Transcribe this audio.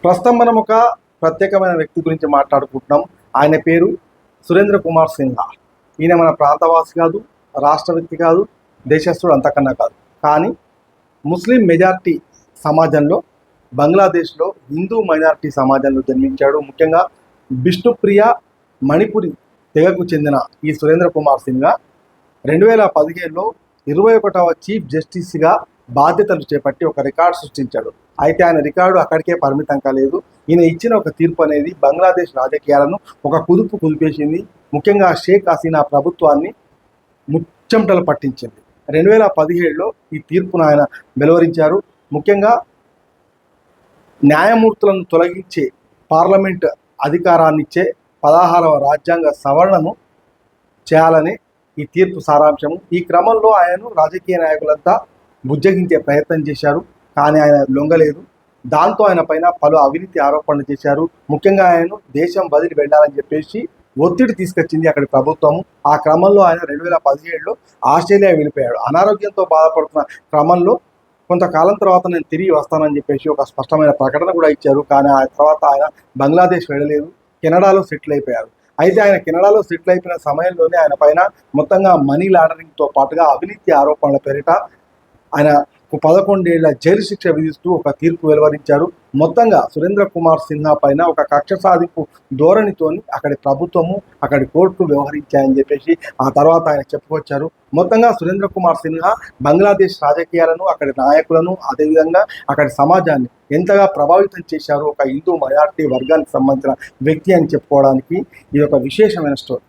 ప్రస్తుతం మనం ఒక ప్రత్యేకమైన వ్యక్తి గురించి మాట్లాడుకుంటున్నాం. ఆయన పేరు సురేంద్ర కుమార్ సిన్హా. ఈయన మన ప్రాంతవాసి కాదు, రాష్ట్ర వ్యక్తి కాదు, దేశస్థుడు అంతకన్నా కాదు. కానీ ముస్లిం మెజార్టీ సమాజంలో, బంగ్లాదేశ్లో హిందూ మైనారిటీ సమాజంలో జన్మించాడు. ముఖ్యంగా బిష్ణుప్రియ మణిపురి తెగకు చెందిన ఈ సురేంద్ర కుమార్ సిన్హా 2015లో 21వ చీఫ్ జస్టిస్గా బాధ్యతలు చేపట్టి ఒక రికార్డు సృష్టించాడు. అయితే ఆయన రికార్డు అక్కడికే పరిమితం కాలేదు. ఈయన ఇచ్చిన ఒక తీర్పు అనేది బంగ్లాదేశ్ రాజకీయాలను ఒక కుదిపేసింది. ముఖ్యంగా షేక్ హసీనా ప్రభుత్వాన్ని ముచ్చెమటలు పట్టించింది. 2017లో ఈ తీర్పును ఆయన వెలువరించారు. ముఖ్యంగా న్యాయమూర్తులను తొలగించే పార్లమెంట్ అధికారాన్నిచ్చే 16వ రాజ్యాంగ సవరణను చేయాలని ఈ తీర్పు సారాంశము. ఈ క్రమంలో ఆయనను రాజకీయ నాయకులంతా బుజ్జగించే ప్రయత్నం చేశారు, కానీ ఆయన లొంగలేదు. దాంతో ఆయన పైన పలు అవినీతి ఆరోపణలు చేశారు. ముఖ్యంగా ఆయనను దేశం వదిలి వెళ్ళాలని చెప్పేసి ఒత్తిడి తీసుకొచ్చింది అక్కడి ప్రభుత్వము. ఆ క్రమంలో ఆయన 2017లో ఆస్ట్రేలియా వెళ్ళిపోయాడు. అనారోగ్యంతో బాధపడుతున్న క్రమంలో కొంతకాలం తర్వాత నేను తిరిగి వస్తానని చెప్పేసి ఒక స్పష్టమైన ప్రకటన కూడా ఇచ్చారు. కానీ ఆ తర్వాత ఆయన బంగ్లాదేశ్ వెళ్ళలేదు, కెనడాలో సెటిల్ అయిపోయారు. అయితే ఆయన కెనడాలో సెటిల్ అయిపోయిన సమయంలోనే ఆయన పైన మొత్తంగా మనీ లాండరింగ్తో పాటుగా అవినీతి ఆరోపణల పేరిట ఆయన 11 ఏళ్ల జైలు శిక్ష విధిస్తూ ఒక తీర్పు వెలువరించారు. మొత్తంగా సురేంద్ర కుమార్ సిన్హా పైన ఒక కక్ష సాధింపు ధోరణితోని అక్కడి ప్రభుత్వము, అక్కడి కోర్టు వ్యవహరించాయని చెప్పేసి ఆ తర్వాత ఆయన చెప్పుకొచ్చారు. మొత్తంగా సురేంద్ర కుమార్ సిన్హా బంగ్లాదేశ్ రాజకీయాలను, అక్కడి నాయకులను, అదేవిధంగా అక్కడి సమాజాన్ని ఎంతగా ప్రభావితం చేశారు ఒక హిందూ మైనారిటీ వర్గానికి సంబంధించిన వ్యక్తి అని చెప్పుకోవడానికి ఇది ఒక విశేషమైన స్టోరీ.